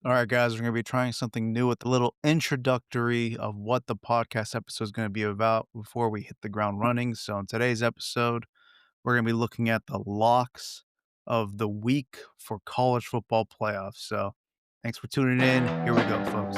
All right, guys, we're going to be trying something new with a little introductory of what the podcast episode is going to be about before we hit the ground running. So, in today's episode, we're going to be looking at the locks of the week for college football playoffs. So, thanks for tuning in. Here we go, folks.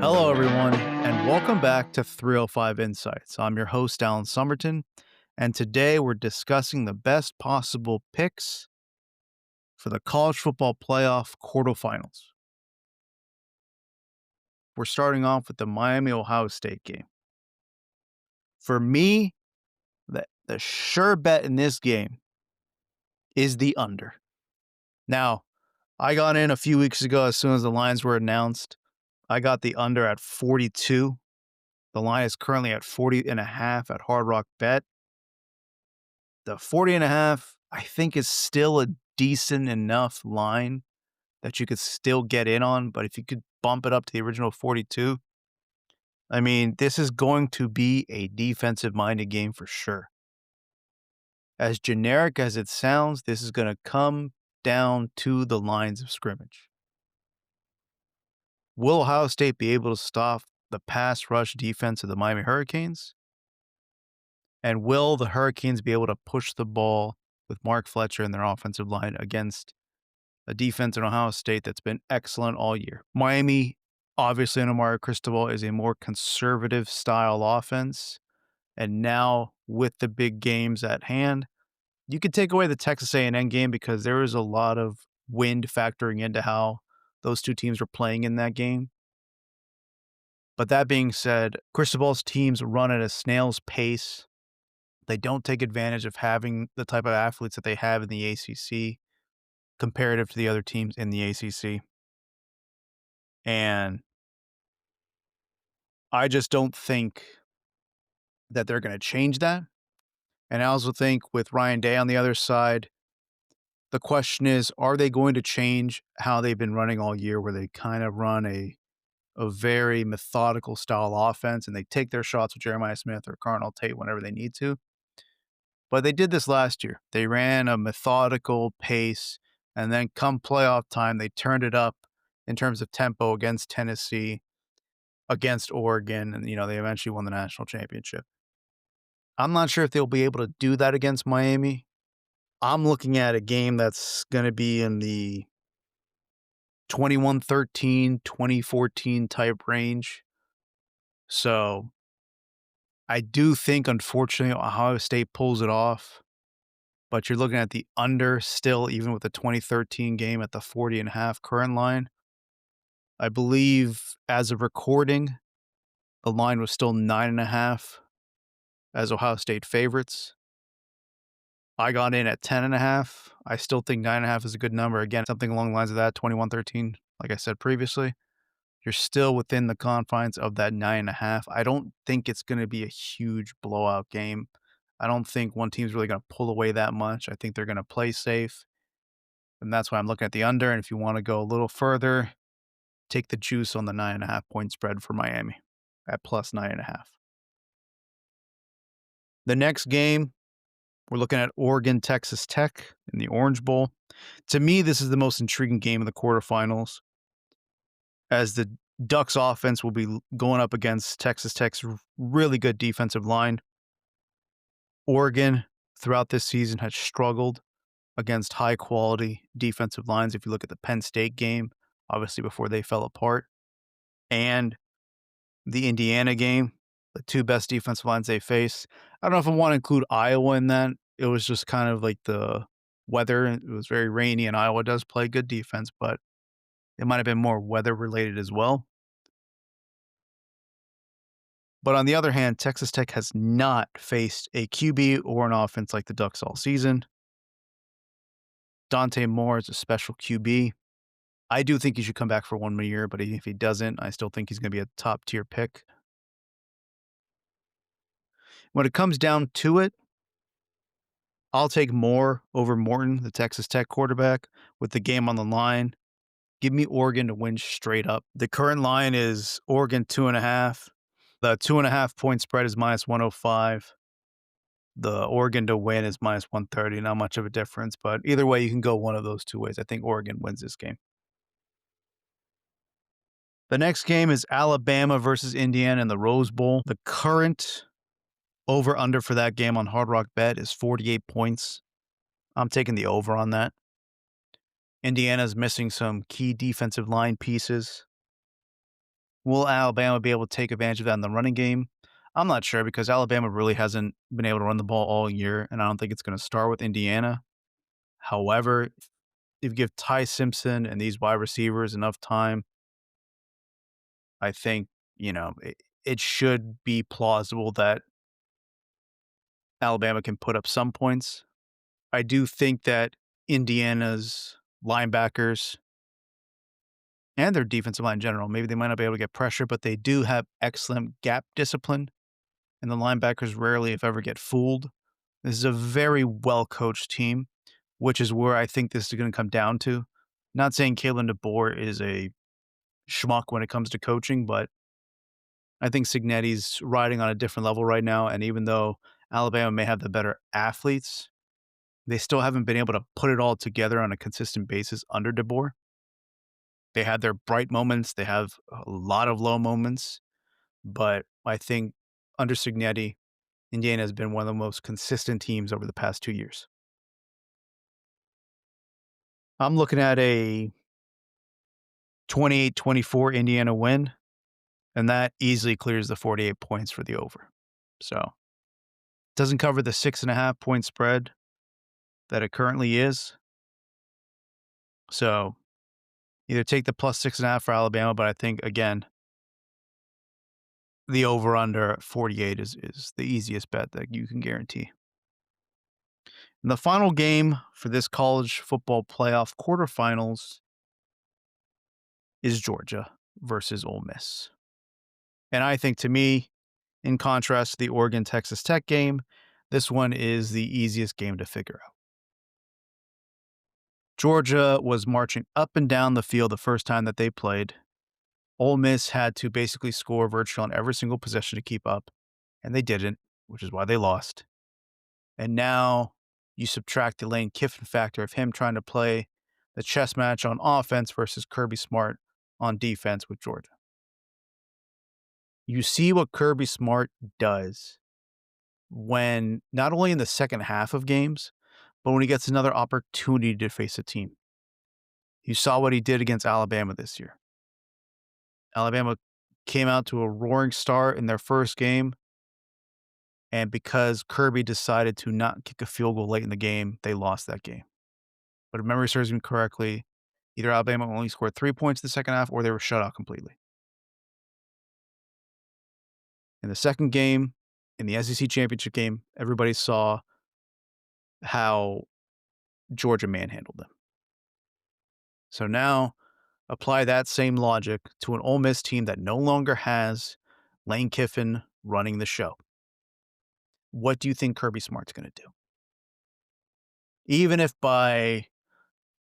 Hello, everyone, and welcome back to 305 Insights. I'm your host, Alan Somerton, and today we're discussing the best possible picks for the college football playoff quarterfinals. We're starting off with the Miami-Ohio State game. For me, the sure bet in this game is the under. Now, I got in a few weeks ago as soon as the lines were announced. I got the under at 42. The line is currently at 40.5 at Hard Rock Bet. The 40.5, I think, is still a decent enough line that you could still get in on, but if you could bump it up to the original 42, I mean, this is going to be a defensive-minded game for sure. As generic as it sounds, this is going to come down to the lines of scrimmage. Will Ohio State be able to stop the pass rush defense of the Miami Hurricanes? And will the Hurricanes be able to push the ball with Mark Fletcher and their offensive line against a defense in Ohio State that's been excellent all year? Miami, obviously, under Mario Cristobal, is a more conservative style offense. And now, with the big games at hand, you could take away the Texas A&M game because there was a lot of wind factoring into how those two teams were playing in that game. But that being said, Cristobal's teams run at a snail's pace. They don't take advantage of having the type of athletes that they have in the ACC comparative to the other teams in the ACC. And I just don't think that they're going to change that. And I also think with Ryan Day on the other side, the question is, are they going to change how they've been running all year where they kind of run a very methodical style offense and they take their shots with Jeremiah Smith or Cardinal Tate whenever they need to? But they did this last year. They ran a methodical pace, and then come playoff time, they turned it up in terms of tempo against Tennessee, against Oregon, and they eventually won the national championship. I'm not sure if they'll be able to do that against Miami. I'm looking at a game that's going to be in the 21-13, 2014 type range. So I do think, unfortunately, Ohio State pulls it off, but you're looking at the under still, even with the 2013 game at the 40.5 current line. I believe as of recording, the line was still 9.5 as Ohio State favorites. I got in at 10.5. I still think 9.5 is a good number. Again, something along the lines of that, 21-13, like I said previously. You're still within the confines of that 9.5. I don't think it's going to be a huge blowout game. I don't think one team's really going to pull away that much. I think they're going to play safe. And that's why I'm looking at the under. And if you want to go a little further, take the juice on the 9.5 point spread for Miami at plus 9.5. The next game, we're looking at Oregon, Texas Tech in the Orange Bowl. To me, this is the most intriguing game of the quarterfinals, as the Ducks offense will be going up against Texas Tech's really good defensive line. Oregon, throughout this season, has struggled against high-quality defensive lines. If you look at the Penn State game, obviously before they fell apart, and the Indiana game, the two best defensive lines they face. I don't know if I want to include Iowa in that. It was just kind of like the weather. It was very rainy, and Iowa does play good defense, but it might have been more weather-related as well. But on the other hand, Texas Tech has not faced a QB or an offense like the Ducks all season. Dante Moore is a special QB. I do think he should come back for one more year, but if he doesn't, I still think he's going to be a top-tier pick. When it comes down to it, I'll take Moore over Morton, the Texas Tech quarterback, with the game on the line. Give me Oregon to win straight up. The current line is Oregon 2.5. The 2.5 point spread is minus 105. The Oregon to win is -130, not much of a difference, but either way, you can go one of those 2 ways. I think Oregon wins this game. The next game is Alabama versus Indiana in the Rose Bowl. The current over/under for that game on Hard Rock Bet is 48 points. I'm taking the over on that. Indiana's missing some key defensive line pieces. Will Alabama be able to take advantage of that in the running game? I'm not sure because Alabama really hasn't been able to run the ball all year, and I don't think it's going to start with Indiana. However, if you give Ty Simpson and these wide receivers enough time, I think, it should be plausible that Alabama can put up some points. I do think that Indiana's linebackers and their defensive line in general, maybe they might not be able to get pressure, but they do have excellent gap discipline, and the linebackers rarely, if ever, get fooled. This is a very well-coached team, which is where I think this is gonna come down to. Not saying Kalen DeBoer is a schmuck when it comes to coaching, but I think Cignetti's riding on a different level right now, and even though Alabama may have the better athletes, they still haven't been able to put it all together on a consistent basis under DeBoer. They had their bright moments, they have a lot of low moments, but I think under Cignetti, Indiana has been one of the most consistent teams over the past 2 years. I'm looking at a 28-24 Indiana win, and that easily clears the 48 points for the over. So, doesn't cover the 6.5 point spread that it currently is. So, either take the plus 6.5 for Alabama, but I think, again, the over under 48 is the easiest bet that you can guarantee. And the final game for this college football playoff quarterfinals is Georgia versus Ole Miss. And I think, to me, in contrast to the Oregon Texas Tech game, this one is the easiest game to figure out. Georgia was marching up and down the field the first time that they played. Ole Miss had to basically score virtually on every single possession to keep up, and they didn't, which is why they lost. And now you subtract the Lane Kiffin factor of him trying to play the chess match on offense versus Kirby Smart on defense with Georgia. You see what Kirby Smart does when not only in the second half of games, but when he gets another opportunity to face a team. You saw what he did against Alabama this year. Alabama came out to a roaring start in their first game, and because Kirby decided to not kick a field goal late in the game, they lost that game. But if memory serves me correctly, either Alabama only scored 3 points in the second half or they were shut out completely. In the second game, in the SEC championship game, everybody saw how Georgia manhandled them. So now apply that same logic to an Ole Miss team that no longer has Lane Kiffin running the show. What do you think Kirby Smart's going to do? Even if by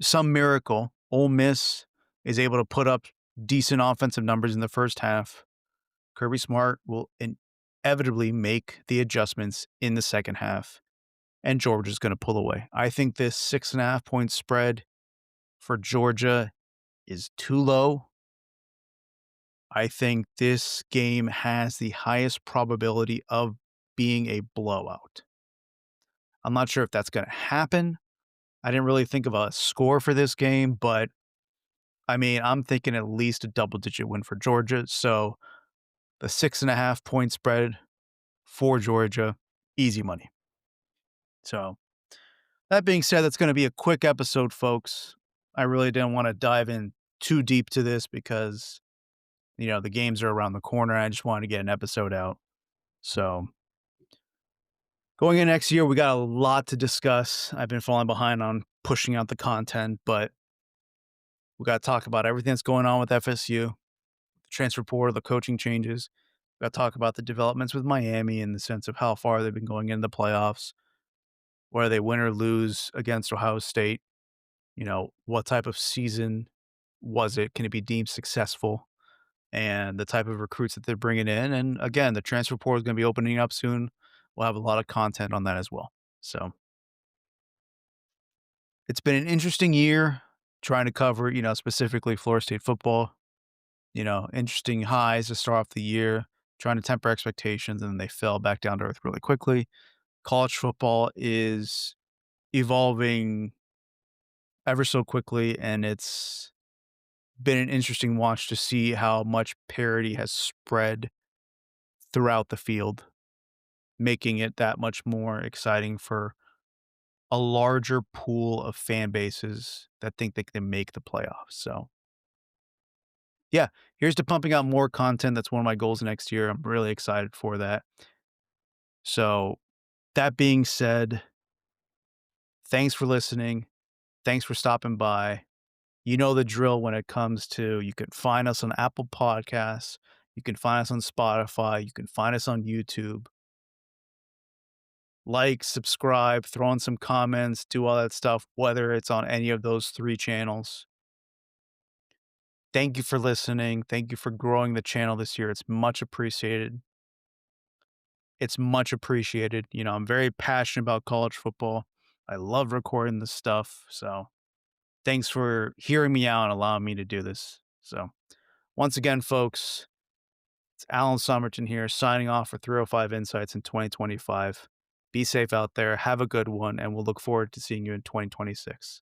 some miracle Ole Miss is able to put up decent offensive numbers in the first half, Kirby Smart will inevitably make the adjustments in the second half, and Georgia's going to pull away. I think this 6.5 point spread for Georgia is too low. I think this game has the highest probability of being a blowout. I'm not sure if that's going to happen. I didn't really think of a score for this game, but I mean, I'm thinking at least a double-digit win for Georgia. So the 6.5 point spread for Georgia, easy money. So that being said, that's going to be a quick episode, folks. I really didn't want to dive in too deep to this because, the games are around the corner. I just wanted to get an episode out. So going in next year, we got a lot to discuss. I've been falling behind on pushing out the content, but we got to talk about everything that's going on with FSU, the transfer portal, the coaching changes. We got to talk about the developments with Miami in the sense of how far they've been going into the playoffs, whether they win or lose against Ohio State. What type of season was it? Can it be deemed successful? And the type of recruits that they're bringing in. And again, the transfer portal is going to be opening up soon. we'll have a lot of content on that as well. So it's been an interesting year trying to cover, specifically Florida State football. Interesting highs to start off the year, trying to temper expectations, and then they fell back down to earth really quickly. College football is evolving ever so quickly, and it's been an interesting watch to see how much parity has spread throughout the field, making it that much more exciting for a larger pool of fan bases that think they can make the playoffs. So, yeah, here's to pumping out more content. That's one of my goals next year. I'm really excited for that. So, that being said, thanks for listening. Thanks for stopping by. You know the drill when it comes to you can find us on Apple Podcasts, you can find us on Spotify, you can find us on YouTube. Like, subscribe, throw in some comments, do all that stuff, whether it's on any of those 3 channels. Thank you for listening. Thank you for growing the channel this year. It's much appreciated. It's much appreciated. I'm very passionate about college football. I love recording this stuff. So thanks for hearing me out and allowing me to do this. So once again, folks, it's Alan Somerton here signing off for 305 Insights in 2025. Be safe out there. Have a good one. And we'll look forward to seeing you in 2026.